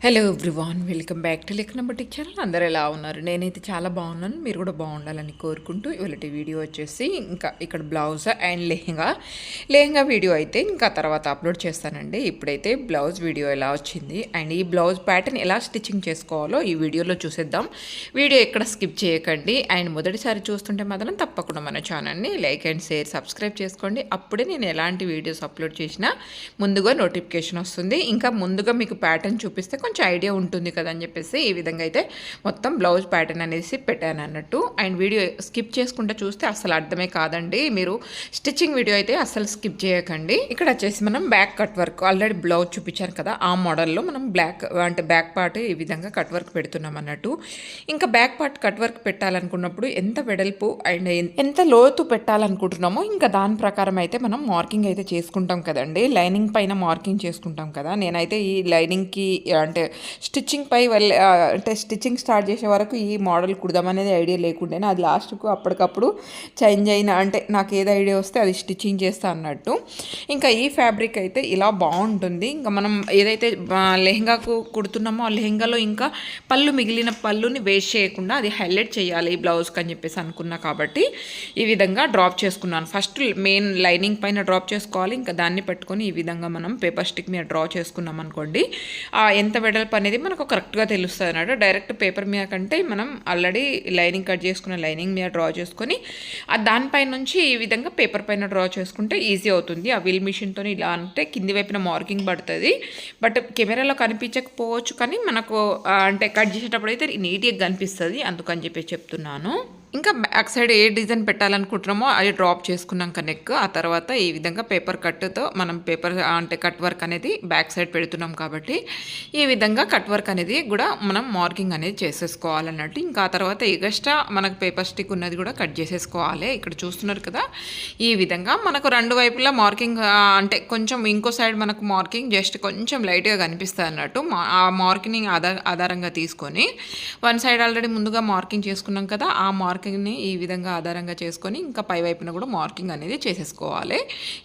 Hello everyone, welcome back to లెక్కన boutique channel. అందరూ ఎలా ఉన్నారు? నేనైతే చాలా బాగున్నాను. మీరు కూడా బాగుండాలని కోరుకుంటూ ఇవాళ వీడియో వచ్చేసి ఇంకా ఇక్కడ బ్లౌజ్ అండ్ లెహంగా వీడియో అయితే ఇంకా తర్వాత అప్లోడ్ చేస్తానండి. ఇప్పుడైతే బ్లౌజ్ వీడియో ఎలా వచ్చింది అండ్ ఈ బ్లౌజ్ ప్యాటర్న్ ఎలా స్టిచ్చింగ్ చేసుకోవాలో ఈ వీడియోలో చూసేద్దాం. వీడియో ఎక్కడ స్కిప్ చేయకండి. అండ్ మొదటిసారి చూస్తుంటే మాత్రం తప్పకుండా మన ఛానల్ని లైక్ అండ్ షేర్ సబ్స్క్రైబ్ చేసుకోండి. అప్పుడే నేను ఎలాంటి వీడియోస్ అప్లోడ్ చేసినా ముందుగా నోటిఫికేషన్ వస్తుంది. ఇంకా ముందుగా మీకు ప్యాటర్న్ చూపిస్తే కొంచెం ఐడియా ఉంటుంది కదా అని చెప్పేసి ఈ విధంగా అయితే మొత్తం బ్లౌజ్ ప్యాటర్న్ అనేసి పెట్టాను అన్నట్టు. అండ్ వీడియో స్కిప్ చేసుకుంటే చూస్తే అసలు అర్థమే కాదండి. మీరు స్టిచ్చింగ్ వీడియో అయితే అసలు స్కిప్ చేయకండి. ఇక్కడ వచ్చేసి మనం back cut work already blouse చూపించాను కదా, ఆ మోడల్లో మనం బ్యాక్ పార్ట్ ఈ విధంగా కట్ వర్క్ పెడుతున్నాం అన్నట్టు. ఇంకా బ్యాక్ పార్ట్ కట్ వర్క్ పెట్టాలనుకున్నప్పుడు ఎంత వెడల్పు అండ్ ఎంత లోతు పెట్టాలనుకుంటున్నామో ఇంకా దాని ప్రకారం అయితే మనం మార్కింగ్ అయితే చేసుకుంటాం కదండి. లైనింగ్ పైన మార్కింగ్ చేసుకుంటాం కదా. నేనైతే ఈ లైనింగ్కి అంటే స్టిచ్చింగ్ పై అంటే స్టిచ్చింగ్ స్టార్ట్ చేసే వరకు ఈ మోడల్ కుడదామనేది ఐడియా లేకుండానే అది లాస్ట్కు అప్పటికప్పుడు చేంజ్ అయిన అంటే నాకు ఏది ఐడియా వస్తే అది స్టిచ్చింగ్ చేస్తా అన్నట్టు. ఇంకా ఈ ఫ్యాబ్రిక్ అయితే ఇలా బాగుంటుంది. ఇంకా మనం ఏదైతే లెహంగాకు కుడుతున్నామో ఆ లెహంగాలో ఇంకా మిగిలిన పళ్ళుని వేస్ట్ చేయకుండా అది హైలైట్ చేయాలి ఈ బ్లౌజ్కి అని చెప్పేసి అనుకున్నా కాబట్టి ఈ విధంగా డ్రాప్ చేసుకున్నాను. ఫస్ట్ మెయిన్ లైనింగ్ పైన డ్రాప్ చేసుకోవాలి. ఇంకా దాన్ని పెట్టుకొని ఈ విధంగా మనం పేపర్ స్టిక్ మీద డ్రా చేసుకున్నాం అనుకోండి, ఎంత వెడల్పు అనేది మనకు కరెక్ట్గా తెలుస్తుంది అన్నట్టు. డైరెక్ట్ పేపర్ మీద కంటే మనం ఆల్రెడీ లైనింగ్ కట్ చేసుకున్న లైనింగ్ మీద డ్రా చేసుకొని దానిపై నుంచి ఈ విధంగా పేపర్ పైన డ్రా చేసుకుంటే ఈజీ అవుతుంది. ఆ వీల్ మిషన్తో ఇలా అంటే కింది వైపున మార్కింగ్ పడుతుంది. బట్ కెమెరాలో కనిపించకపోవచ్చు కానీ మనకు అంటే కట్ చేసేటప్పుడు అయితే నీట్గా కనిపిస్తుంది. అందుకని చెప్పి చెప్తున్నాను. ఇంకా బ్యాక్ సైడ్ ఏ డిజైన్ పెట్టాలనుకుంటున్నామో అది డ్రాప్ చేసుకున్నాక నెక్ ఆ తర్వాత ఈ విధంగా పేపర్ కట్తో మనం అంటే కట్ వర్క్ అనేది బ్యాక్ సైడ్ పెడుతున్నాం కాబట్టి ఈ విధంగా కట్ వర్క్ అనేది కూడా మనం మార్కింగ్ అనేది చేసేసుకోవాలన్నట్టు. ఇంకా ఆ తర్వాత ఎగస్ట్రా మనకు పేపర్ స్టిక్ ఉన్నది కూడా కట్ చేసేసుకోవాలి. ఇక్కడ చూస్తున్నారు కదా, ఈ విధంగా మనకు రెండు వైపులా మార్కింగ్ అంటే కొంచెం ఇంకో సైడ్ మనకు మార్కింగ్ జస్ట్ కొంచెం లైట్గా కనిపిస్తుంది అన్నట్టు. ఆ మార్కింగ్ ఆధారంగా తీసుకొని వన్ సైడ్ ఆల్రెడీ ముందుగా మార్కింగ్ చేసుకున్నాం కదా, ఆ మార్కింగ్ని ఈ విధంగా ఆధారంగా చేసుకొని ఇంకా పై వైపున కూడా మార్కింగ్ అనేది చేసేసుకోవాలి.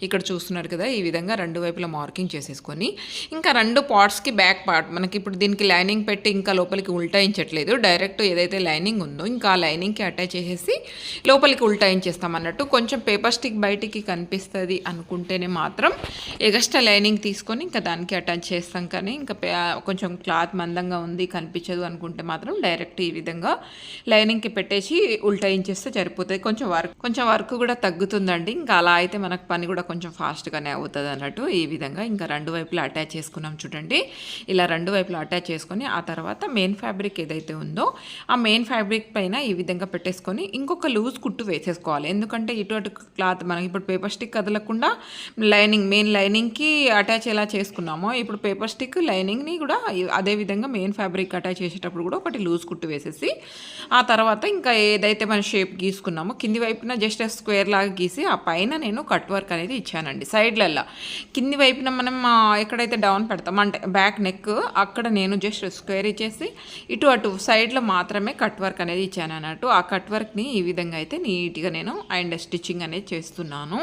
ఇక్కడ చూస్తున్నారు కదా, ఈ విధంగా రెండు వైపులా మార్కింగ్ చేసేసుకొని ఇంకా రెండు పార్ట్స్కి బ్యాక్ పార్ట్ మనకి ఇప్పుడు దీనికి లైనింగ్ పెట్టి ఇంకా లోపలికి ఉల్టాయించట్లేదు. డైరెక్ట్ ఏదైతే లైనింగ్ ఉందో ఇంకా ఆ లైనింగ్కి అటాచ్ చేసేసి లోపలికి ఉల్టాయించేస్తాం అన్నట్టు. కొంచెం పేపర్ స్టిక్ బయటికి కనిపిస్తుంది అనుకుంటేనే మాత్రం ఎగస్ట్రా లైనింగ్ తీసుకొని ఇంకా దానికి అటాచ్ చేస్తాం. కానీ ఇంకా కొంచెం క్లాత్ మందంగా ఉంది కనిపించదు అనుకుంటే మాత్రం డైరెక్ట్ ఈ విధంగా లైనింగ్కి పెట్టేసి ఉల్టాయించేస్తే సరిపోతుంది. కొంచెం వర్క్ కూడా తగ్గుతుందండి. ఇంకా అలా అయితే మనకు పని కూడా కొంచెం ఫాస్ట్గానే అవుతుంది అన్నట్టు. ఈ విధంగా ఇంకా రెండు వైపులా అటాచ్ చేసుకున్నాం చూడండి. ఇలా రెండు వైపులా అటాచ్ చేసుకొని ఆ తర్వాత మెయిన్ ఫ్యాబ్రిక్ ఏదైతే ఉందో ఆ మెయిన్ ఫ్యాబ్రిక్ పైన ఈ విధంగా పెట్టేసుకొని ఇంకొక లూజ్ కుట్టు వేసేసుకోవాలి. ఎందుకంటే ఇటు క్లాత్ మనకి ఇప్పుడు పేపర్ స్టిక్ కదలకుండా మెయిన్ లైనింగ్కి అటాచ్ ఎలా చేసుకున్నామో ఇప్పుడు పేపర్ స్టిక్ లైనింగ్ని కూడా అదే విధంగా మెయిన్ ఫ్యాబ్రిక్ అటాచ్ చేసేటప్పుడు కూడా ఒకటి లూజ్ కుట్టు వేసేసి ఆ తర్వాత ఇంకా ఏదైతే మన షేప్ గీసుకున్నామో కింది వైపున జస్ట్ స్క్వేర్ లాగా గీసి ఆ పైన నేను కట్ వర్క్ అనేది ఇచ్చానండి. సైడ్లల్లో కింది వైపున మనం ఎక్కడైతే డౌన్ పెడతాం అంటే బ్యాక్ నెక్ అక్కడ నేను జస్ట్ స్క్వేర్ ఇచ్చేసి అటు సైడ్లో మాత్రమే కట్ వర్క్ అనేది ఇచ్చాను అన్నట్టు. ఆ కట్ వర్క్ని ఈ విధంగా అయితే నీట్గా నేను అండ్ స్టిచ్చింగ్ అనేది చేస్తున్నాను.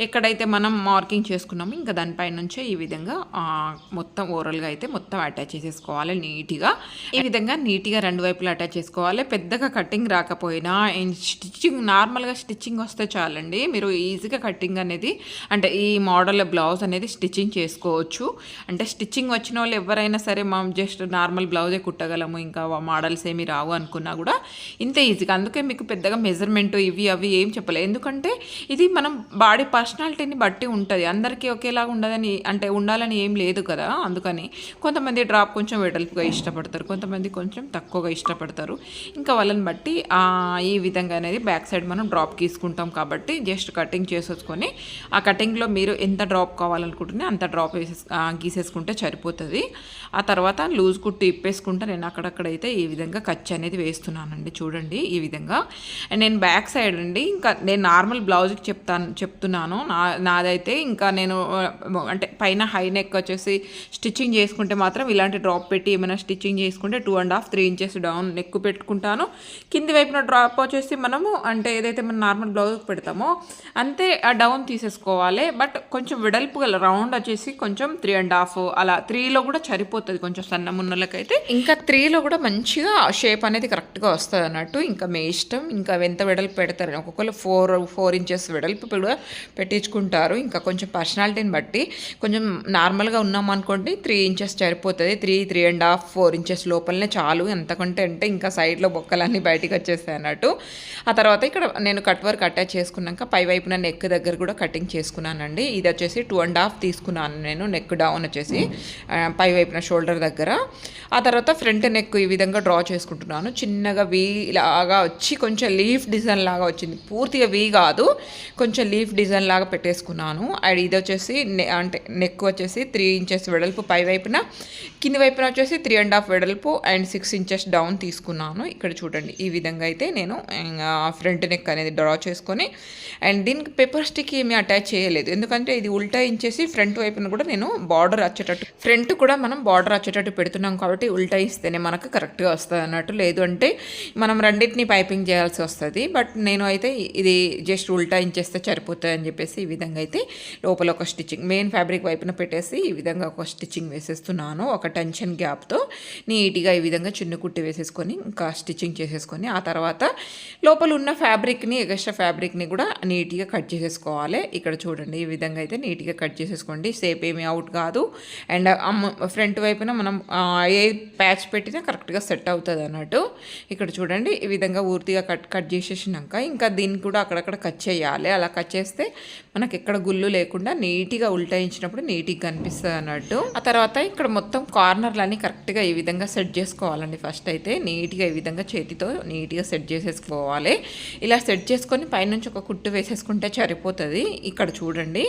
ఎక్కడైతే మనం మార్కింగ్ చేసుకున్నామో ఇంకా దానిపై నుంచే ఈ విధంగా మొత్తం ఓవరాల్గా అయితే మొత్తం అటాచ్ చేసేసుకోవాలి నీట్గా. ఈ విధంగా నీట్గా రెండు వైపులు అటాచ్ చేసుకోవాలి. పెద్దగా కటింగ్ రాకపోయినా స్టిచ్చింగ్ నార్మల్గా స్టిచ్చింగ్ వస్తే చాలండి. మీరు ఈజీగా కటింగ్ అనేది అంటే ఈ మోడల్ బ్లౌజ్ అనేది స్టిచ్చింగ్ చేసుకోవచ్చు. అంటే స్టిచ్చింగ్ వచ్చిన వాళ్ళు ఎవరైనా సరే మనం జస్ట్ నార్మల్ బ్లౌజే కుట్టగలము, ఇంకా మోడల్స్ ఏమి రావు అనుకున్నా కూడా ఇంత ఈజీగా. అందుకే మీకు పెద్దగా మెజర్మెంట్ ఇవి అవి ఏం చెప్పలేదు. ఎందుకంటే ఇది మనం బాడీ పర్సనాలిటీని బట్టి ఉంటుంది. అందరికీ ఒకేలాగా ఉండదని అంటే ఉండాలని ఏం లేదు కదా. అందుకని కొంతమంది డ్రాప్ కొంచెం వెడల్పుగా ఇష్టపడతారు, కొంతమంది కొంచెం తక్కువగా ఇష్టపడతారు. ఇంకా వాళ్ళని బట్టి ఈ విధంగా అనేది బ్యాక్ సైడ్ మనం డ్రాప్ గీసుకుంటాం కాబట్టి జస్ట్ కటింగ్ చేసేసుకొని ఆ కటింగ్లో మీరు ఎంత డ్రాప్ కావాలనుకుంటున్నా అంత డ్రాప్ గీసేసుకుంటే సరిపోతుంది. ఆ తర్వాత లూజ్ కుట్టి ఇప్పేసుకుంటే నేను అక్కడక్కడైతే ఈ విధంగా కచ్ అనేది వేస్తున్నానండి. చూడండి ఈ విధంగా. అండ్ నేను బ్యాక్ సైడ్ అండి ఇంకా నేను నార్మల్ బ్లౌజ్కి చెప్తున్నాను. నాదైతే ఇంకా నేను అంటే పైన హై నెక్ వచ్చేసి స్టిచ్చింగ్ చేసుకుంటే మాత్రం ఇలాంటి డ్రాప్ పెట్టి ఏమైనా స్టిచ్చింగ్ చేసుకుంటే 2.5-3 ఇంచెస్ డౌన్ నెక్ పెట్టుకుంటాను. కింది వైపున టాప్ వచ్చేసి మనము అంటే ఏదైతే మనం నార్మల్ బ్లౌజ్ పెడతామో అంతే ఆ డౌన్ తీసేసుకోవాలి. బట్ కొంచెం వెడల్పు గల రౌండ్ వచ్చేసి కొంచెం 3.5 అలా 3లో కూడా సరిపోతుంది కొంచెం సన్నమున్నలకైతే. ఇంకా 3లో కూడా మంచిగా షేప్ అనేది కరెక్ట్గా వస్తుంది అన్నట్టు. ఇంకా మీ ఇష్టం, ఇంకా ఎంత వెడల్పు పెడతారని. ఒక్కొక్కరు 4 ఇంచెస్ వెడల్పు కూడా పెట్టించుకుంటారు. ఇంకా కొంచెం పర్సనాలిటీని బట్టి కొంచెం నార్మల్గా ఉన్నాం అనుకోండి 3 ఇంచెస్ సరిపోతుంది. 3.5 4 ఇంచెస్ లోపలనే చాలు. ఎంతకంటే అంటే ఇంకా సైడ్లో బొక్కలన్నీ బయటికి వచ్చేస్తాయి అన్నట్టు. ఆ తర్వాత ఇక్కడ నేను కట్ వర్క్ అటాచ్ చేసుకున్నాక పై వైపున నెక్ దగ్గర కూడా కటింగ్ చేసుకున్నానండి. ఇది వచ్చేసి 2.5 తీసుకున్నాను నేను. నెక్ డౌన్ వచ్చేసి పై వైపున షోల్డర్ దగ్గర. ఆ తర్వాత ఫ్రంట్ నెక్ ఈ విధంగా డ్రా చేసుకుంటున్నాను. చిన్నగా వీ లాగా వచ్చి కొంచెం లీఫ్ డిజైన్ లాగా వచ్చింది. పూర్తిగా వీ కాదు, కొంచెం లీఫ్ డిజైన్ లాగా పెట్టేసుకున్నాను. అండ్ ఇది వచ్చేసి అంటే నెక్ వచ్చేసి 3 ఇంచెస్ వెడల్పు పై వైపున, కింది వైపున వచ్చేసి 3.5 వెడల్పు అండ్ 6 ఇంచెస్ డౌన్ తీసుకున్నాను. ఇక్కడ చూడండి ఈ విధంగా అయితే నేను ఫ్రంట్ నెక్ అనేది డ్రా చేసుకొని, అండ్ దీనికి పేపర్ స్టిక్ ఏమీ అటాచ్ చేయలేదు. ఎందుకంటే ఇది ఉల్టా ఇంచేసి ఫ్రంట్ వైపున కూడా నేను బార్డర్ వచ్చేటట్టు, ఫ్రంట్ కూడా మనం బార్డర్ వచ్చేటట్టు పెడుతున్నాం కాబట్టి ఉల్టా ఇస్తేనే మనకు కరెక్ట్గా వస్తుంది అన్నట్టు. లేదు అంటే మనం రెండింటిని పైపింగ్ చేయాల్సి వస్తుంది. బట్ నేను అయితే ఇది జస్ట్ ఉల్టా ఇంచేస్తే సరిపోతుంది అని చెప్పేసి ఈ విధంగా అయితే లోపల ఒక స్టిచ్చింగ్ మెయిన్ ఫ్యాబ్రిక్ వైపున పెట్టేసి ఈ విధంగా ఒక స్టిచ్చింగ్ వేసేస్తున్నాను. ఒక టెన్షన్ గ్యాప్తో నీట్గా ఈ విధంగా చిన్న కుట్టి వేసేసుకొని ఇంకా స్టిచ్చింగ్ చేసేసుకొని, ఆ తర్వాత లోపల ఉన్న ఫ్యాబ్రిక్ని ఎక్స్ట్రా ఫ్యాబ్రిక్ని కూడా నీట్గా కట్ చేసేసుకోవాలి. ఇక్కడ చూడండి ఈ విధంగా అయితే నీట్గా కట్ చేసేసుకోండి. షేప్ ఏమీ అవుట్ కాదు. అండ్ ఫ్రంట్ వైపున మనం ఏ ప్యాచ్ పెట్టినా కరెక్ట్గా సెట్ అవుతుంది అన్నట్టు. ఇక్కడ చూడండి ఈ విధంగా పూర్తిగా కట్ చేసేసినాక ఇంకా దీన్ని కూడా అక్కడక్కడ కట్ చేయాలి. అలా కట్ చేస్తే మనకి ఎక్కడ గుళ్ళు లేకుండా నీట్గా ఉల్టాయించినప్పుడు నీట్గా కనిపిస్తుంది అన్నట్టు. ఆ తర్వాత ఇక్కడ మొత్తం కార్నర్లన్నీ కరెక్ట్గా ఈ విధంగా సెట్ చేసుకోవాలండి. ఫస్ట్ అయితే నీట్గా ఈ విధంగా చేతితో నీట్గా సెట్ చేసేసుకోవాలి. ఇలా సెట్ చేసుకొని పైనుంచి ఒక కుట్టు వేసేసుకుంటే సరిపోతుంది. ఇక్కడ చూడండి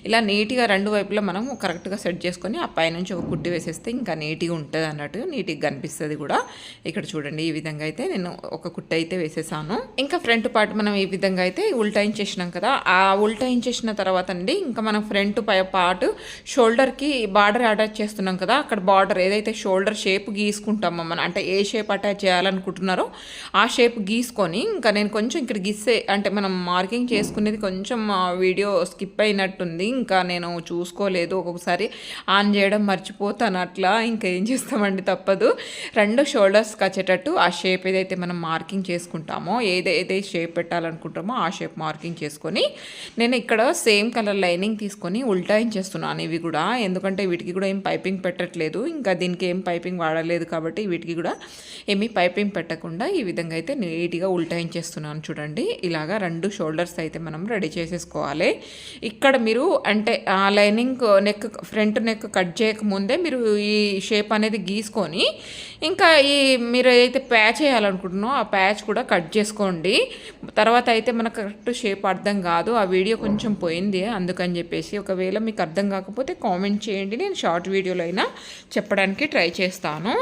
ఇలా నీట్గా రెండు వైపులా మనం కరెక్ట్గా సెట్ చేసుకొని ఆ పైనుంచి ఒక కుట్టు వేసేస్తే ఇంకా నీట్గా ఉంటుంది అన్నట్టు, నీట్గా కనిపిస్తుంది కూడా. ఇక్కడ చూడండి ఈ విధంగా అయితే నేను ఒక కుట్టు అయితే వేసేసాను. ఇంకా ఫ్రంట్ పార్ట్ మనం ఈ విధంగా అయితే ఉల్టాయించేసినాం కదా, ఆ ఉల్టాయించేసిన తర్వాత అండి ఇంకా మనం ఫ్రంట్ పై పార్ట్ షోల్డర్కి బార్డర్ అటాచ్ చేస్తున్నాం కదా, అక్కడ బార్డర్ ఏదైతే షోల్డర్ షేప్ గీసుకుంటామో మనం, అంటే ఏ షేప్ అటాచ్ చేయాలనుకుంటున్నారో ఆ షేప్ గీసుకొని, ఇంకా నేను కొంచెం ఇక్కడ గీసే అంటే మనం మార్కింగ్ చేసుకునేది కొంచెం వీడియో స్కిప్ అయినట్టుంది, ఇంకా నేను చూసుకోలేదు, ఒక్కొక్కసారి ఆన్ చేయడం మర్చిపోతాను అట్లా. ఇంకా ఏం చేస్తామండి, తప్పదు. రెండు షోల్డర్స్కి వచ్చేటట్టు ఆ షేప్ ఏదైతే మనం మార్కింగ్ చేసుకుంటామో, ఏదైతే షేప్ పెట్టాలనుకుంటామో ఆ షేప్ మార్కింగ్ చేసుకొని నేను ఇక్కడ సేమ్ కలర్ లైనింగ్ తీసుకొని ఉల్టాయించేస్తున్నాను ఇవి కూడా. ఎందుకంటే వీటికి కూడా ఏం పైపింగ్ పెట్టట్లేదు, ఇంకా దీనికి ఏం పైపింగ్ వాడలేదు కాబట్టి వీటికి కూడా ఏమీ పైపింగ్ పెట్టకుండా ఈ విధంగా అయితే నీట్గా ఉల్టాయించేస్తున్నాను. చూడండి ఇలాగా రెండు షోల్డర్స్ అయితే మనం రెడీ చేసేసుకోవాలి. ఇక్కడ మీరు అంటే ఆ lining neck front neck cut చేయకముందే మీరు ఈ షేప్ అనేది గీసుకొని ఇంకా ఈ మీరు ఏదైతే ప్యాచ్ చేయాలనుకుంటున్నారో ఆ ప్యాచ్ కూడా కట్ చేసుకోండి. తర్వాత అయితే మనకు కరెక్ట్ షేప్ అర్థం కాదు, ఆ వీడియో కొంచెం పోయింది అందుకని చెప్పేసి. ఒకవేళ మీకు అర్థం కాకపోతే కామెంట్ చేయండి, నేను షార్ట్ వీడియోలో అయినా చెప్పడానికి ట్రై చేస్తాను.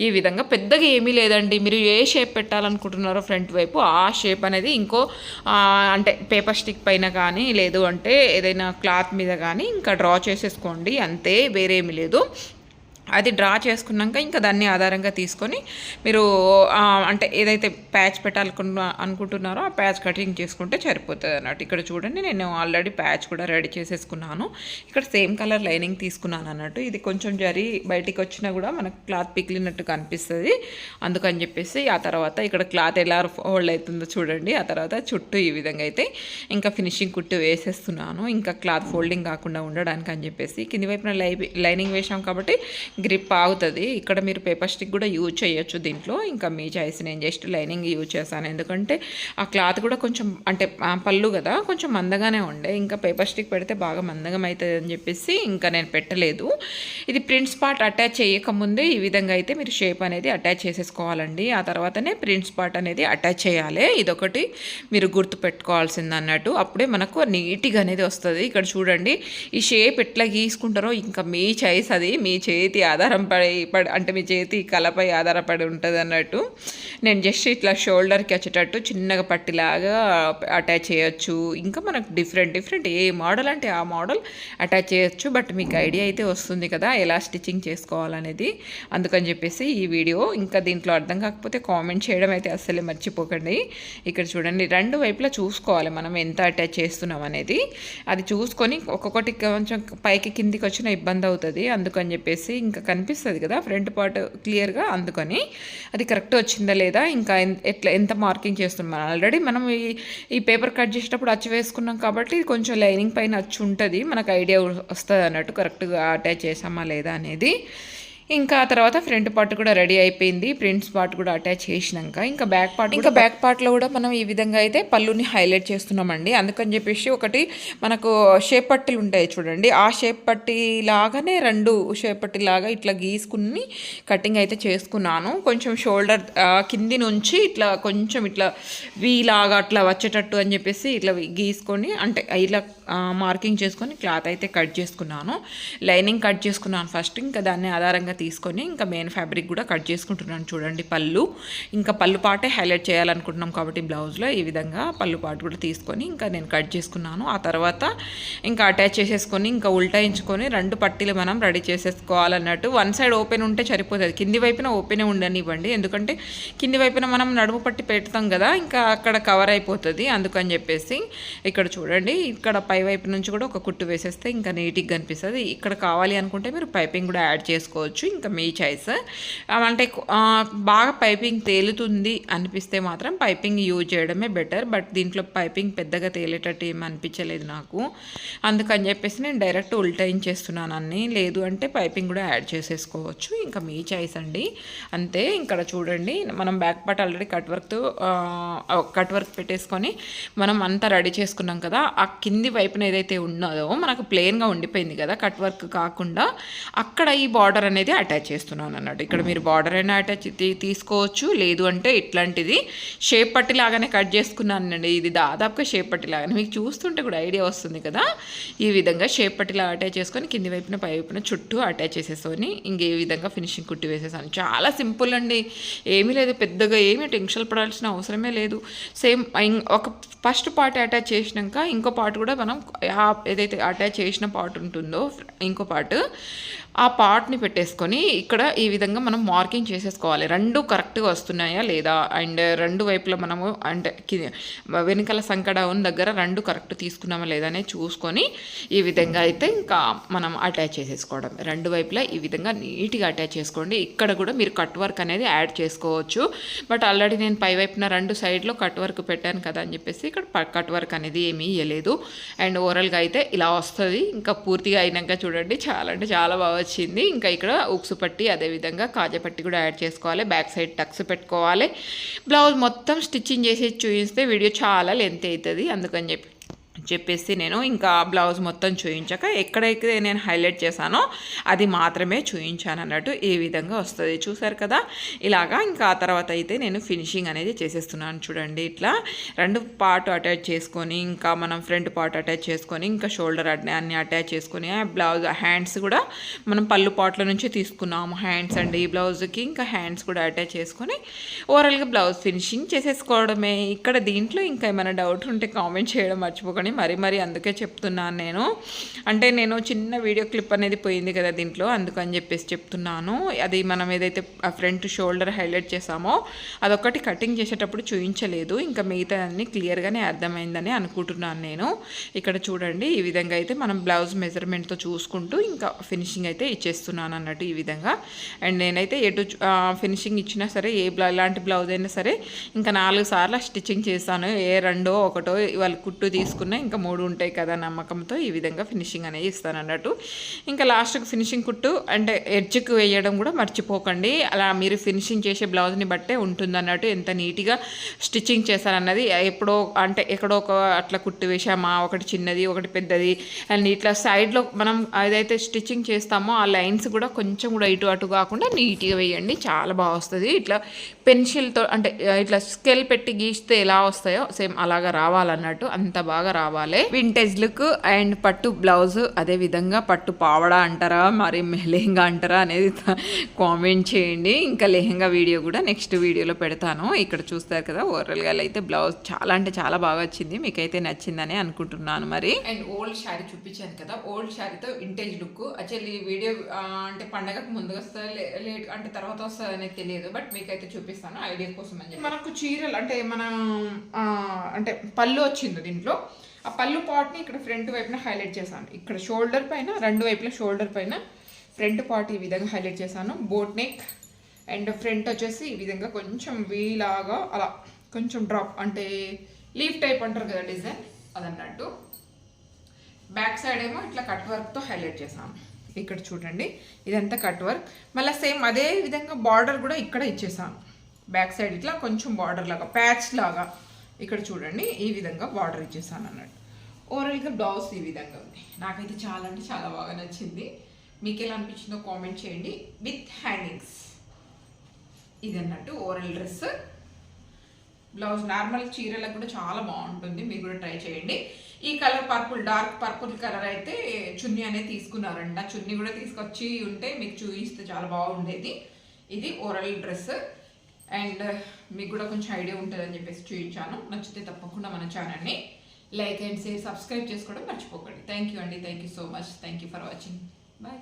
ఈ విధంగా పెద్దగా ఏమీ లేదండి, మీరు ఏ షేప్ పెట్టాలనుకుంటున్నారో ఫ్రంట్ వైపు ఆ షేప్ అనేది ఇంకో అంటే పేపర్ స్టిక్ పైన కానీ లేదు అంటే ఏదైనా క్లాత్ మీద కానీ ఇంకా డ్రా చేసేసుకోండి అంతే, వేరేమీ లేదు. అది డ్రా చేసుకున్నాక ఇంకా దాన్ని ఆధారంగా తీసుకొని మీరు అంటే ఏదైతే ప్యాచ్ అనుకుంటున్నారో ఆ ప్యాచ్ కటింగ్ చేసుకుంటే సరిపోతుంది అన్నట్టు. ఇక్కడ చూడండి నేను ఆల్రెడీ ప్యాచ్ కూడా రెడీ చేసేసుకున్నాను. ఇక్కడ సేమ్ కలర్ లైనింగ్ తీసుకున్నాను అన్నట్టు. ఇది కొంచెం జరి బయటికి వచ్చినా కూడా మనకు క్లాత్ పిగిలినట్టు కనిపిస్తుంది, అందుకని చెప్పేసి. ఆ తర్వాత ఇక్కడ క్లాత్ ఎలా హోల్డ్ అవుతుందో చూడండి. ఆ తర్వాత చుట్టూ ఈ విధంగా అయితే ఇంకా ఫినిషింగ్ కుట్టు వేసేస్తున్నాను, ఇంకా క్లాత్ ఫోల్డింగ్ కాకుండా ఉండడానికి అని చెప్పేసి. కింది వైపున లైనింగ్ వేసాం కాబట్టి గ్రిప్ ఆగుతుంది. ఇక్కడ మీరు పేపర్ స్టిక్ కూడా యూజ్ చేయొచ్చు దీంట్లో, ఇంకా మీ చాయిస్. నేను జస్ట్ లైనింగ్ యూజ్ చేశాను ఎందుకంటే ఆ క్లాత్ కూడా కొంచెం అంటే పళ్ళు కదా కొంచెం మందగానే ఉండే, ఇంకా పేపర్ స్టిక్ పెడితే బాగా మందగం అవుతుంది అని చెప్పేసి ఇంకా నేను పెట్టలేదు. ఇది ప్రింట్స్ పార్ట్ అటాచ్ చేయకముందే ఈ విధంగా అయితే మీరు షేప్ అనేది అటాచ్ చేసేసుకోవాలండి. ఆ తర్వాతనే ప్రింట్స్ పార్ట్ అనేది అటాచ్ చేయాలి. ఇదొకటి మీరు గుర్తుపెట్టుకోవాల్సింది అన్నట్టు, అప్పుడే మనకు నీట్గా అనేది వస్తుంది. ఇక్కడ చూడండి ఈ షేప్ ఎట్లా గీసుకుంటారో ఇంకా మీ చాయిస్, అది మీ చేతి ఆధారపడి అంటే మీ చేతి కళపై ఆధారపడి ఉంటుంది అన్నట్టు. నేను జస్ట్ ఇట్లా షోల్డర్కి వచ్చేటట్టు చిన్నగా పట్టిలాగా అటాచ్ చేయొచ్చు. ఇంకా మనకు డిఫరెంట్ ఏ మోడల్ అంటే ఆ మోడల్ అటాచ్ చేయొచ్చు. బట్ మీకు ఐడియా అయితే వస్తుంది కదా ఎలా స్టిచ్చింగ్ చేసుకోవాలనేది. అందుకని చెప్పేసి ఈ వీడియో. ఇంకా దీంట్లో అర్థం కాకపోతే కామెంట్ చేయడం అయితే అస్సలే మర్చిపోకండి. ఇక్కడ చూడండి, రెండు వైపులా చూసుకోవాలి మనం ఎంత అటాచ్ చేస్తున్నాం అనేది. అది చూసుకొని ఒక్కొక్కటి కొంచెం పైకి కిందికి వచ్చిన ఇబ్బంది అవుతుంది. అందుకని చెప్పేసి ఇంకా కనిపిస్తుంది కదా ఫ్రంట్ పార్ట్ క్లియర్గా. అందుకని అది కరెక్ట్ వచ్చిందా లేదా, ఇంకా ఎంత మార్కింగ్ చేస్తున్నాం. ఆల్రెడీ మనం ఈ పేపర్ కట్ చేసేటప్పుడు అచ్చు వేసుకున్నాం కాబట్టి కొంచెం లైనింగ్ పైన అచ్చు ఉంటుంది, మనకు ఐడియా వస్తుంది అన్నట్టు కరెక్ట్గా అటాచ్ చేసామా లేదా అనేది. ఇంకా ఆ తర్వాత ఫ్రంట్ పార్ట్ కూడా రెడీ అయిపోయింది. ప్రింట్స్ పార్ట్ కూడా అటాచ్ చేసినాక ఇంకా బ్యాక్ పార్ట్లో కూడా మనం ఈ విధంగా అయితే పళ్ళుని హైలైట్ చేస్తున్నామండి. అందుకని చెప్పేసి ఒకటి మనకు షేప్ పట్టీలు ఉంటాయి చూడండి, ఆ షేప్ పట్టీ లాగానే రెండు షేప్ పట్టీ లాగా ఇట్లా గీసుకుని కటింగ్ అయితే చేసుకున్నాను. కొంచెం షోల్డర్ కింది నుంచి ఇట్లా కొంచెం ఇట్లా వీలాగా అట్లా వచ్చేటట్టు అని చెప్పేసి ఇట్లా గీసుకొని అంటే ఇలా మార్కింగ్ చేసుకొని క్లాత్ అయితే కట్ చేసుకున్నాను. లైనింగ్ కట్ చేసుకున్నాను ఫస్ట్. ఇంకా దాన్ని ఆధారంగా తీసుకొని ఇంకా మెయిన్ ఫ్యాబ్రిక్ కూడా కట్ చేసుకుంటున్నాను. చూడండి, ఇంకా పళ్ళు పాటే హైలైట్ చేయాలనుకుంటున్నాం కాబట్టి బ్లౌజ్లో ఈ విధంగా పళ్ళు పాటు కూడా తీసుకొని ఇంకా నేను కట్ చేసుకున్నాను. ఆ తర్వాత ఇంకా అటాచ్ చేసేసుకొని ఇంకా ఉల్టాయించుకొని రెండు పట్టీలు మనం రెడీ చేసేసుకోవాలన్నట్టు. వన్ సైడ్ ఓపెన్ ఉంటే సరిపోతుంది, కింది వైపున ఓపెనే ఉండనివ్వండి. ఎందుకంటే కింది వైపున మనం నడుము పట్టి పెడతాం కదా, ఇంకా అక్కడ కవర్ అయిపోతుంది. అందుకని చెప్పేసి ఇక్కడ చూడండి, ఇక్కడ పై వైపు నుంచి కూడా ఒక కుట్టు వేసేస్తే ఇంకా నీట్గా కనిపిస్తుంది. ఇక్కడ కావాలి అనుకుంటే మీరు పైపింగ్ కూడా యాడ్ చేసుకోవచ్చు, ఇంకా మీ చాయిస్. అంటే బాగా పైపింగ్ తేలుతుంది అనిపిస్తే మాత్రం పైపింగ్ యూజ్ చేయడమే బెటర్. బట్ దీంట్లో పైపింగ్ పెద్దగా తేలేటట్టు ఏమి అనిపించలేదు నాకు. అందుకని చెప్పేసి నేను డైరెక్ట్ ఉల్టాయించేస్తున్నాను అన్నీ. లేదు అంటే పైపింగ్ కూడా యాడ్ చేసేసుకోవచ్చు, ఇంకా మీ చాయిస్ అండి. అంతే. ఇక్కడ చూడండి, మనం back part already cut work పెట్టేసుకొని మనం అంతా రెడీ చేసుకున్నాం కదా. ఆ కింది వైపున ఏదైతే ఉన్నదో మనకు ప్లెయిన్గా ఉండిపోయింది కదా కట్ వర్క్ కాకుండా, అక్కడ ఈ బార్డర్ అనేది అటాచ్ చేస్తున్నాను అన్నట్టు. ఇక్కడ మీరు బార్డర్ అయినా అటాచ్ తీసుకోవచ్చు, లేదు అంటే ఇట్లాంటిది షేప్ పట్టి లాగానే కట్ చేసుకున్నానండి. ఇది దాదాపుగా షేప్ పట్టి లాగానే, మీకు చూస్తుంటే కూడా ఐడియా వస్తుంది కదా. ఈ విధంగా షేప్ పట్టిలా అటాచ్ చేసుకొని కింది వైపున పై వైపున చుట్టూ అటాచ్ చేసేసుకొని ఇంకే విధంగా ఫినిషింగ్ కుట్టి వేసేసాను. చాలా సింపుల్ అండి, ఏమీ లేదు, పెద్దగా ఏమీ టెన్షన్ పడాల్సిన అవసరమే లేదు. సేమ్ ఒక ఫస్ట్ పార్ట్ అటాచ్ చేసినాక ఇంకో పార్ట్ కూడా మనం ఏదైతే అటాచ్ చేసిన పార్ట్ ఉంటుందో ఇంకో పార్ట్, ఆ పార్ట్ని పెట్టేసుకొని ఇక్కడ ఈ విధంగా మనం మార్కింగ్ చేసేసుకోవాలి. రెండు కరెక్ట్గా వస్తున్నాయా లేదా, అండ్ రెండు వైపులా మనము అంటే వెనకాల సంకడ ఉన్న దగ్గర రెండు కరెక్ట్ తీసుకున్నామా లేదా అనేది చూసుకొని ఈ విధంగా అయితే ఇంకా మనం అటాచ్ చేసేసుకోవడం. రెండు వైపులా ఈ విధంగా నీట్గా అటాచ్ చేసుకోండి. ఇక్కడ కూడా మీరు కట్ వర్క్ అనేది యాడ్ చేసుకోవచ్చు. బట్ ఆల్రెడీ నేను పై వైపున రెండు సైడ్లో కట్ వర్క్ పెట్టాను కదా అని చెప్పేసి ఇక్కడ కట్ వర్క్ అనేది ఏమీ ఇవ్వలేదు. అండ్ ఓవరాల్గా అయితే ఇలా వస్తుంది. ఇంకా పూర్తిగా అయినాక చూడండి, చాలా అంటే చాలా బాగా వచ్చింది. ఇంకా ఇక్కడ ఉక్సు పట్టి అదేవిధంగా కాజా పట్టి కూడా యాడ్ చేసుకోవాలి. బ్యాక్ సైడ్ టక్స్ పెట్టుకోవాలి. బ్లౌజ్ మొత్తం స్టిచ్చింగ్ చేసి చూపిస్తే వీడియో చాలా లెంత్ అవుతుంది. అందుకని చెప్పేసి నేను ఇంకా బ్లౌజ్ మొత్తం చూయించాక ఎక్కడైతే నేను హైలైట్ చేశానో అది మాత్రమే చూయించాను అన్నట్టు. ఈ విధంగా వస్తుంది, చూసారు కదా ఇలాగా. ఇంకా ఆ తర్వాత అయితే నేను ఫినిషింగ్ అనేది చేసేస్తున్నాను. చూడండి, ఇట్లా రెండు పార్ట్ అటాచ్ చేసుకొని ఇంకా మనం ఫ్రంట్ పార్ట్ అటాచ్ చేసుకొని ఇంకా షోల్డర్ అన్ని అటాచ్ చేసుకొని బ్లౌజ్ హ్యాండ్స్ కూడా మనం పళ్ళు పార్ట్ల నుంచి తీసుకున్నాము. హ్యాండ్స్ అండి ఈ బ్లౌజ్కి, ఇంకా హ్యాండ్స్ కూడా అటాచ్ చేసుకొని ఓవరాల్గా బ్లౌజ్ ఫినిషింగ్ చేసేసుకోవడమే. ఇక్కడ దీంట్లో ఇంకా ఏమైనా డౌట్ ఉంటే కామెంట్ చేయడం మర్చిపోకండి. మరి అందుకే చెప్తున్నాను నేను. అంటే నేను చిన్న వీడియో క్లిప్ అనేది పోయింది కదా దీంట్లో, అందుకని చెప్పేసి చెప్తున్నాను. అది మనం ఏదైతే ఫ్రంట్ షోల్డర్ హైలైట్ చేసామో అదొకటి కటింగ్ చేసేటప్పుడు చూపించలేదు. ఇంకా మిగతా అన్ని క్లియర్గానే అర్థమైందని అనుకుంటున్నాను నేను. ఇక్కడ చూడండి, ఈ విధంగా అయితే మనం బ్లౌజ్ మెజర్మెంట్తో చూసుకుంటూ ఇంకా ఫినిషింగ్ అయితే ఇచ్చేస్తున్నాను అన్నట్టు ఈ విధంగా. అండ్ నేనైతే ఎటు ఫినిషింగ్ ఇచ్చినా సరే ఎలాంటి బ్లౌజ్ అయినా సరే ఇంకా 4 సార్లు స్టిచ్చింగ్ చేశాను. రెండో ఒకటో వాళ్ళు కుట్టు తీసుకున్న ఇంకా 3 ఉంటాయి కదా నమ్మకంతో ఈ విధంగా ఫినిషింగ్ అనేది ఇస్తాను అన్నట్టు. ఇంకా లాస్ట్కి ఫినిషింగ్ కుట్టు అంటే ఎడ్జ్కి వేయడం కూడా మర్చిపోకండి. అలా మీరు ఫినిషింగ్ చేసే బ్లౌజ్ని బట్టే ఉంటుంది అన్నట్టు, ఎంత నీట్గా స్టిచ్చింగ్ చేశారన్నది. ఎక్కడో ఒక అట్లా కుట్టు వేసామా, ఒకటి చిన్నది ఒకటి పెద్దది, అండ్ ఇట్లా సైడ్లో మనం ఏదైతే స్టిచ్చింగ్ చేస్తామో ఆ లైన్స్ కూడా కొంచెం కూడా ఇటు అటు కాకుండా నీట్గా వేయండి, చాలా బాగా వస్తుంది. ఇట్లా పెన్సిల్తో అంటే ఇట్లా స్కేల్ పెట్టి గీస్తే ఎలా వస్తాయో సేమ్ అలాగా రావాలన్నట్టు, అంత బాగా రావాలి. రావాలి. వింటేజ్ లుక్ అండ్ పట్టు బ్లౌజ్, అదే విధంగా పట్టు పావడా అంటారా మరి లెహంగా అంటారా అనేది కామెంట్ చేయండి. ఇంకా లెహంగా వీడియో కూడా నెక్స్ట్ వీడియోలో పెడతాను. ఇక్కడ చూస్తారు కదా ఓవరాల్గా అయితే బ్లౌజ్ చాలా అంటే చాలా బాగా వచ్చింది. మీకైతే నచ్చిందని అనుకుంటున్నాను. మరి అండ్ ఓల్డ్ శారీ చూపించాను కదా, ఓల్డ్ శారీతో వింటేజ్ లుక్. యాక్చువల్లీ వీడియో అంటే పండగకు ముందుగా వస్తా లేట్ అంటే తర్వాత వస్తుంది అనేది తెలియదు, బట్ మీకైతే చూపిస్తాను ఐడియా కోసం అని చెప్పి. మనకు చీరలు అంటే మనం అంటే పళ్ళు వచ్చింది దీంట్లో, ఆ పళ్ళు పార్ట్ని ఇక్కడ ఫ్రంట్ వైపున హైలైట్ చేశాను. ఇక్కడ షోల్డర్ పైన రెండు వైపుల షోల్డర్ పైన ఫ్రంట్ పార్ట్ ఈ విధంగా హైలైట్ చేశాను. బోట్ నెక్ అండ్ ఫ్రంట్ వచ్చేసి ఈ విధంగా కొంచెం వీలాగా అలా కొంచెం డ్రాప్ అంటే లీఫ్ టైప్ అంటారు కదా డిజైన్, అదన్నట్టు. బ్యాక్ సైడ్ ఏమో ఇట్లా కట్ వర్క్తో హైలైట్ చేసాము. ఇక్కడ చూడండి ఇదంతా కట్ వర్క్. మళ్ళీ సేమ్ అదే విధంగా బార్డర్ కూడా ఇక్కడ ఇచ్చేసాను. బ్యాక్ సైడ్ ఇట్లా కొంచెం బార్డర్ లాగా ప్యాచ్ లాగా ఇక్కడ చూడండి ఈ విధంగా బార్డర్ ఇచ్చేసాను అన్నట్టు. ఓవరాల్గా బ్లౌజ్ ఈ విధంగా ఉంది. నాకైతే చాలా అంటే చాలా బాగా నచ్చింది. మీకు ఎలా అనిపించిందో కామెంట్ చేయండి. విత్ హ్యాంగింగ్స్ ఇది అన్నట్టు ఓవరాల్ డ్రెస్. బ్లౌజ్ నార్మల్ చీరలకు కూడా చాలా బాగుంటుంది, మీరు కూడా ట్రై చేయండి. ఈ colour purple, dark purple colour అయితే చున్నీ అనేది తీసుకున్నారంట. చున్నీ కూడా తీసుకొచ్చి ఉంటే మీకు చూపిస్తే చాలా బాగుండేది. ఇది ఓవరాల్ డ్రెస్ అండ్ మీకు కూడా కొంచెం ఐడియా ఉంటుందని చెప్పేసి చూపించాను. నచ్చితే తప్పకుండా మన ఛానల్ని లైక్ అండ్ షేర్, సబ్స్క్రైబ్ చేసుకోవడం మర్చిపోకండి. థ్యాంక్ యూ అండి, thank you so much, thank you for watching, bye.